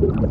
Florida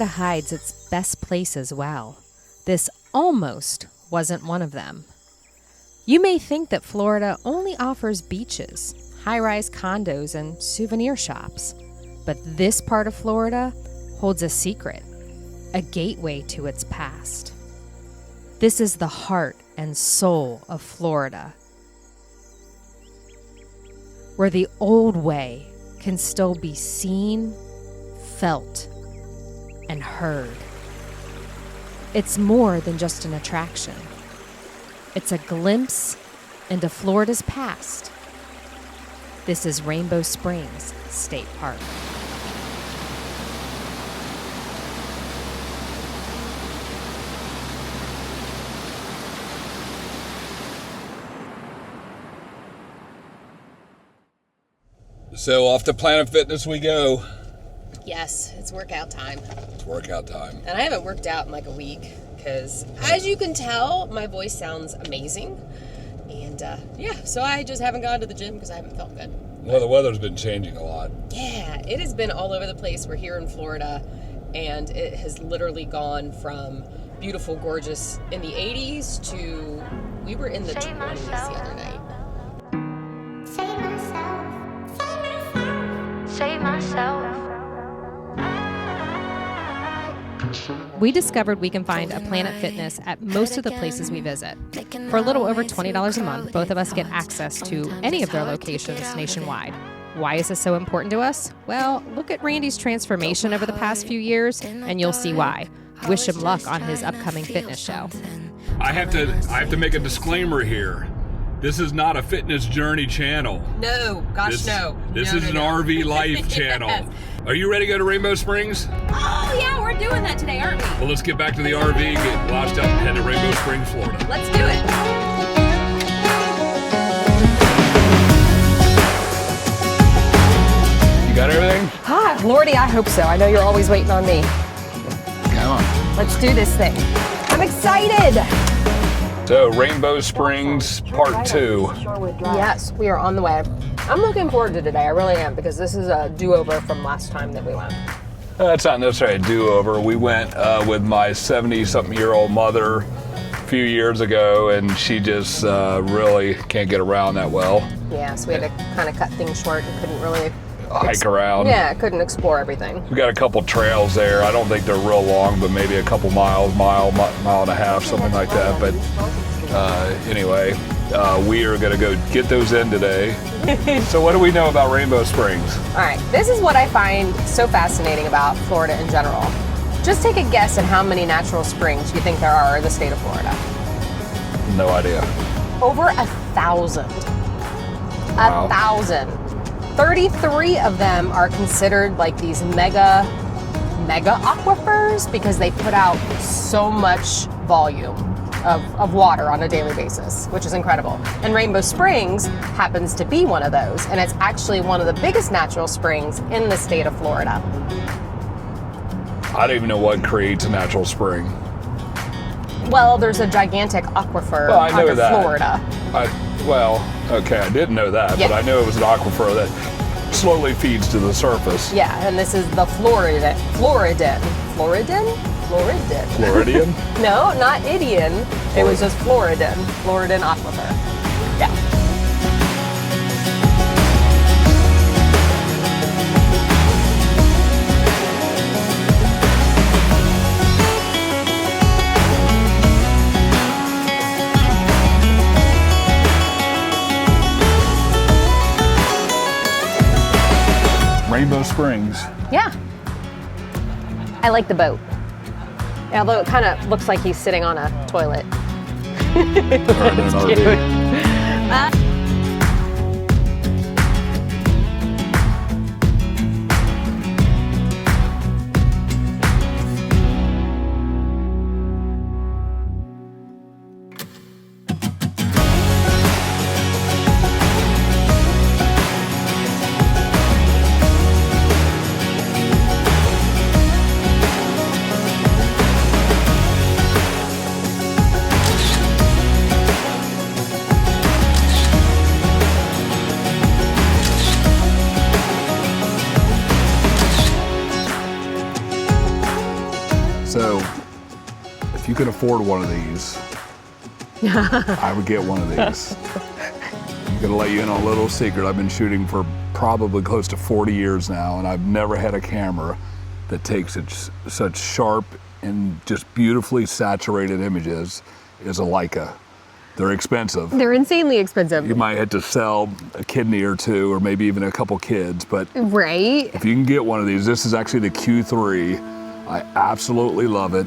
hides its best places well. This almost wasn't one of them. You may think that Florida only offers beaches, high-rise condos, and souvenir shops. But this part of Florida holds a secret, a gateway to its past. This is the heart and soul of Florida, where the old way can still be seen, felt, and heard. It's more than just an attraction. It's a glimpse into Florida's past. This is Rainbow Springs State Park. So off to Planet Fitness we go. Yes, it's workout time. It's workout time. And I haven't worked out in like a week because, as you can tell, my voice sounds amazing. And so I just haven't gone to the gym because I haven't felt good. Well, the weather's been changing a lot. Yeah, it has been all over the place. We're here in Florida, and it has literally gone from beautiful, gorgeous in the 80s to we were in the 20s the other night. Save myself. We discovered we can find a Planet Fitness at most of the places we visit. For a little over $20 a month, both of us get access to any of their locations nationwide. Why is this so important to us? Well, look at Randy's transformation over the past few years, and you'll see why. Wish him luck on his upcoming fitness show. I have to make a disclaimer here. This is not a fitness journey channel. No, gosh, no. This is an RV life channel. Yes. Are you ready to go to Rainbow Springs? Oh, yeah, we're doing that today, aren't we? Well, let's get back to the RV, get lodged up, and head to Rainbow Springs, Florida. Let's do it. You got everything? Hi, Lordy, I hope so. I know you're always waiting on me. Come on. Let's do this thing. I'm excited. So, Rainbow Springs Part 2. Yes, we are on the way. I'm looking forward to today. I really am, because this is a do-over from last time that we went. That's not necessarily a do-over. We went with my 70-something-year-old mother a few years ago, and she just really can't get around that well. Yeah, so we had to kind of cut things short and couldn't really hike around. Yeah, couldn't explore everything. We got a couple trails there. I don't think they're real long, but maybe a couple miles, mile and a half, something like that. But anyway, we are going to go get those in today. So what do we know about Rainbow Springs? All right, this is what I find so fascinating about Florida in general. Just take a guess at how many natural springs you think there are in the state of Florida. No idea. Over 1,000. Wow. 1,000. 33 of them are considered like these mega aquifers because they put out so much volume of water on a daily basis, which is incredible. And Rainbow Springs happens to be one of those, and it's actually one of the biggest natural springs in the state of Florida. I don't even know what creates a natural spring. Well, there's a gigantic aquifer under Florida. Okay, I didn't know that, Yeah. but I knew it was an aquifer that slowly feeds to the surface. Yeah, and this is the Floridian? No, not Idian. It was just Floridian aquifer. Yeah. Rainbow Springs. Yeah. I like the boat. Although it kind of looks like he's sitting on a toilet. It's cute. So if you can afford one of these, I would get one of these. I'm gonna let you in on a little secret. I've been shooting for probably close to 40 years now, and I've never had a camera that takes such sharp and just beautifully saturated images as a Leica. They're expensive. They're insanely expensive. You might have to sell a kidney or two, or maybe even a couple kids, but right. If you can get one of these, this is actually the Q3. I absolutely love it.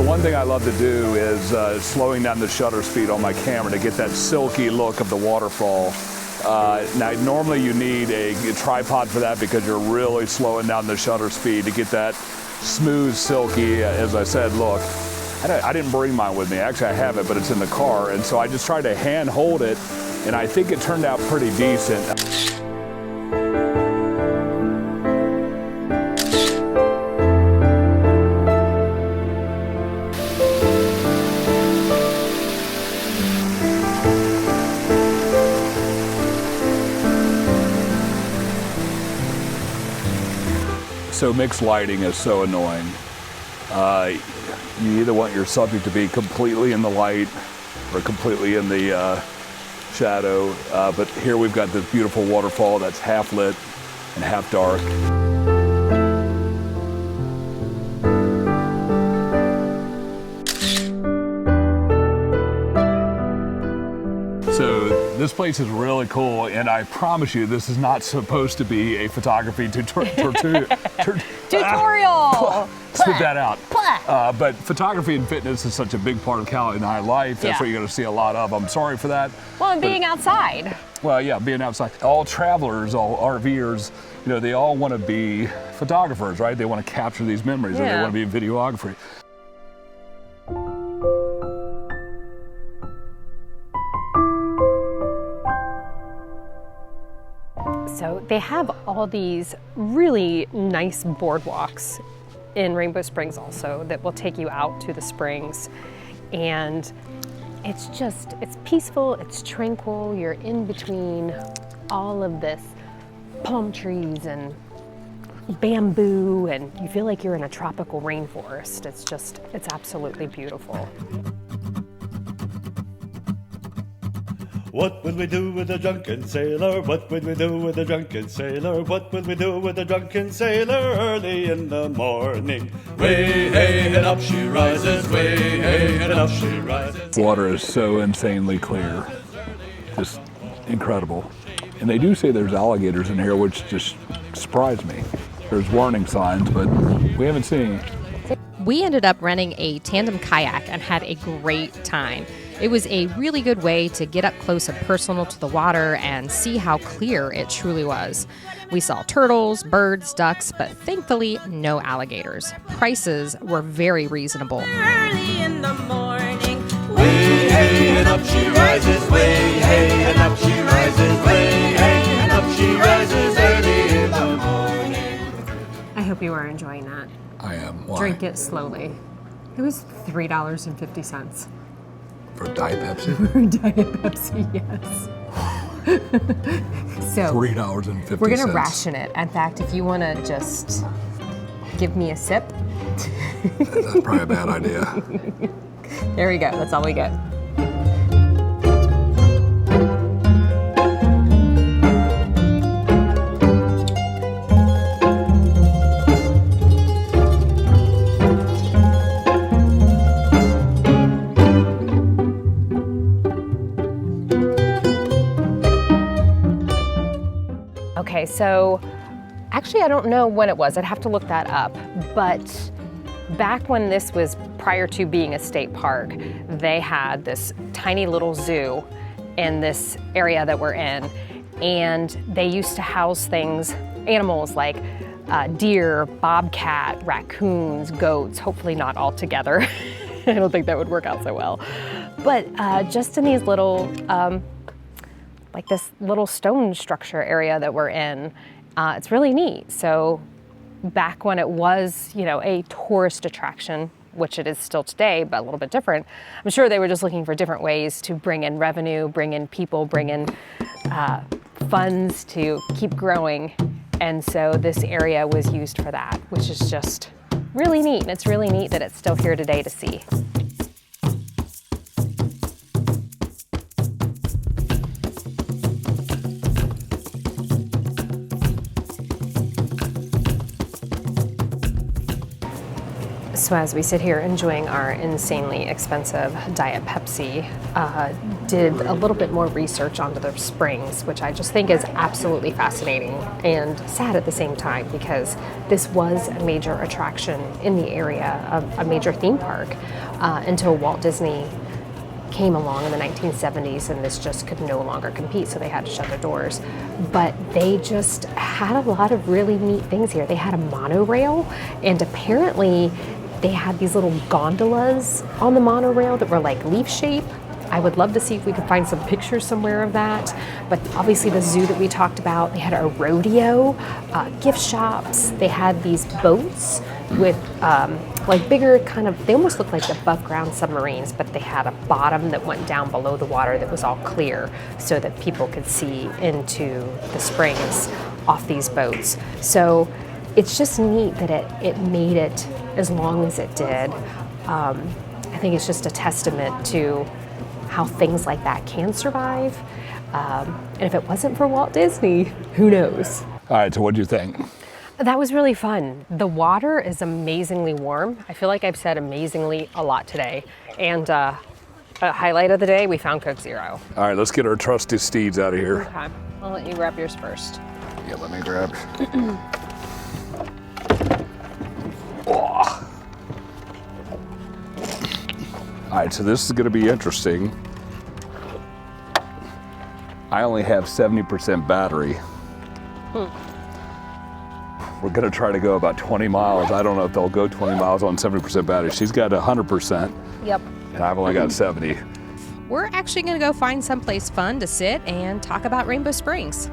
One thing I love to do is slowing down the shutter speed on my camera to get that silky look of the waterfall. Now, normally you need a tripod for that because you're really slowing down the shutter speed to get that smooth, silky, as I said, look. I didn't bring mine with me. Actually, I have it, but it's in the car. And so I just tried to hand hold it, and I think it turned out pretty decent. So mixed lighting is so annoying. You either want your subject to be completely in the light or completely in the shadow. But here we've got this beautiful waterfall that's half lit and half dark. So this place is really cool, and I promise you, this is not supposed to be a photography tutorial. Spit that out. But photography and fitness is such a big part of Callie and I's life. That's what you're going to see a lot of. I'm sorry for that. Well, and being outside. Well, yeah, being outside. All travelers, all RVers, you know, they all want to be photographers, right? They want to capture these memories, and they want to be videography. So they have all these really nice boardwalks in Rainbow Springs also that will take you out to the springs. And it's peaceful, it's tranquil. You're in between all of this palm trees and bamboo, and you feel like you're in a tropical rainforest. It's absolutely beautiful. What will we do with a drunken sailor? What will we do with a drunken sailor? What will we do with a drunken sailor early in the morning? Way hey and up she rises, way hey and up she rises. Water is so insanely clear, just incredible. And they do say there's alligators in here, which just surprised me. There's warning signs, but we haven't seen any. We ended up renting a tandem kayak and had a great time. It was a really good way to get up close and personal to the water and see how clear it truly was. We saw turtles, birds, ducks, but thankfully no alligators. Prices were very reasonable. Early in the morning, Way hey and up she rises, way hey and up she rises, way hey and up she rises early in the morning. I hope you are enjoying that. I am. Why? Drink it slowly. It was $3.50. For Diet Pepsi? For Diet Pepsi, yes. So $3.50. we're gonna ration it. In fact, if you wanna just give me a sip. That's probably a bad idea. There we go, that's all we get. Okay, so actually I don't know when it was. I'd have to look that up. But back when this was prior to being a state park, they had this tiny little zoo in this area that we're in. And they used to house animals like deer, bobcat, raccoons, goats, hopefully not all together. I don't think that would work out so well. But just in these little, like this little stone structure area that we're in. It's really neat. So back when it was, a tourist attraction, which it is still today, but a little bit different. I'm sure they were just looking for different ways to bring in revenue, bring in people, bring in funds to keep growing. And so this area was used for that, which is just really neat. And it's really neat that it's still here today to see. So as we sit here enjoying our insanely expensive Diet Pepsi, did a little bit more research onto the springs, which I just think is absolutely fascinating and sad at the same time, because this was a major attraction in the area, of a major theme park, until Walt Disney came along in the 1970s, and this just could no longer compete, so they had to shut their doors. But they just had a lot of really neat things here. They had a monorail, and apparently they had these little gondolas on the monorail that were like leaf shape. I would love to see if we could find some pictures somewhere of that. But obviously the zoo that we talked about, they had a rodeo, gift shops. They had these boats with like bigger kind of, they almost looked like above ground submarines, but they had a bottom that went down below the water that was all clear so that people could see into the springs off these boats. So it's just neat that it made it as long as it did. I think it's just a testament to how things like that can survive. And if it wasn't for Walt Disney, who knows? All right, so what do you think? That was really fun. The water is amazingly warm. I feel like I've said amazingly a lot today. And a highlight of the day, we found Coke Zero. All right, let's get our trusty steeds out of here. Okay, I'll let you grab yours first. Yeah, let me grab. Oh. All right, so this is going to be interesting. I only have 70% battery. We're going to try to go about 20 miles. I don't know if they'll go 20 miles on 70% battery. She's got 100%. Yep. And I've only got 70. We're actually going to go find someplace fun to sit and talk about Rainbow Springs.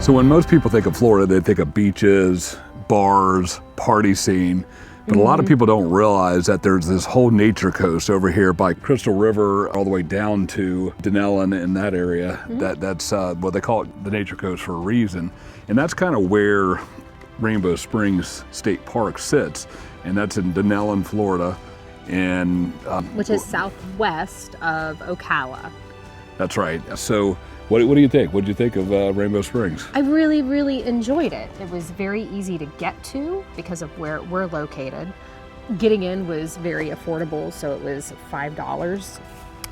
So when most people think of Florida, they think of beaches, bars, party scene. But a lot of people don't realize that there's this whole nature coast over here by Crystal River all the way down to Denellen in that area. That's what they call it, the nature coast, for a reason. And that's kind of where Rainbow Springs State Park sits. And that's in Denellen, Florida. And Which is southwest of Ocala. That's right. So what do you think? What did you think of Rainbow Springs? I really, really enjoyed it. It was very easy to get to because of where we're located. Getting in was very affordable, so it was $5.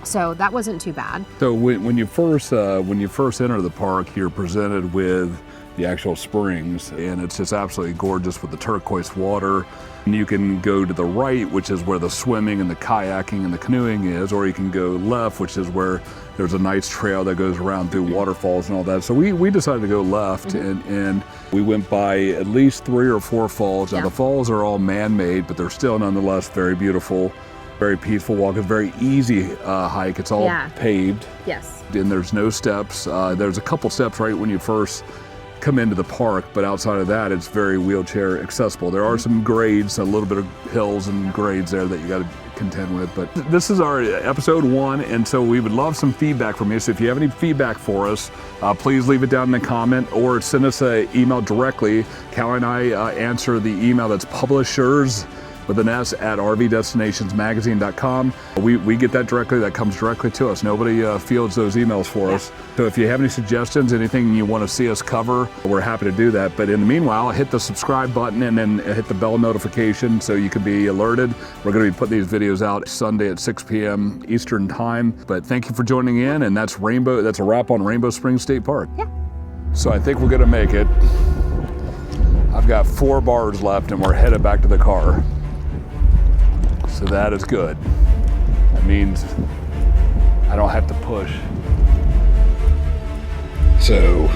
So that wasn't too bad. So when you first enter the park, you're presented with the actual springs, and it's just absolutely gorgeous with the turquoise water. And you can go to the right, which is where the swimming and the kayaking and the canoeing is, or you can go left, which is where there's a nice trail that goes around through waterfalls and all that. So we decided to go left, and we went by at least 3 or 4 falls. Now the falls are all man-made, but they're still nonetheless very beautiful, very peaceful walk. It's a very easy hike. It's all paved. Yes. And there's no steps. There's a couple steps right when you first come into the park, but outside of that, it's very wheelchair accessible. There are some grades, a little bit of hills and grades there that you got to contend with, but this is our episode 1, and so we would love some feedback from you. So if you have any feedback for us, please leave it down in the comment or send us an email directly. Callie and I answer the email that's publishers with an S at rvdestinationsmagazine.com. We get that directly. That comes directly to us. Nobody fields those emails for us. So if you have any suggestions, anything you want to see us cover, we're happy to do that. But in the meanwhile, hit the subscribe button and then hit the bell notification so you can be alerted. We're going to be putting these videos out Sunday at 6 p.m. Eastern time. But thank you for joining in, and that's a wrap on Rainbow Springs State Park. Yeah. So I think we're going to make it. I've got 4 bars left, and we're headed back to the car. So that is good. That means I don't have to push. So,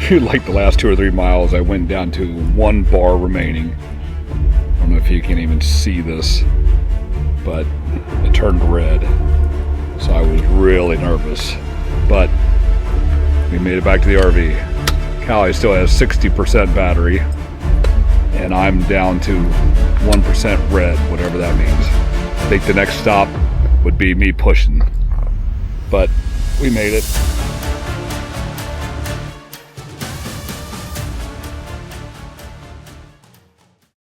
like the last 2 or 3 miles, I went down to 1 bar remaining. I don't know if you can even see this. but it turned red. So I was really nervous. But we made it back to the RV. Callie still has 60% battery, and I'm down to 1% red, whatever that means. I think the next stop would be me pushing. But we made it.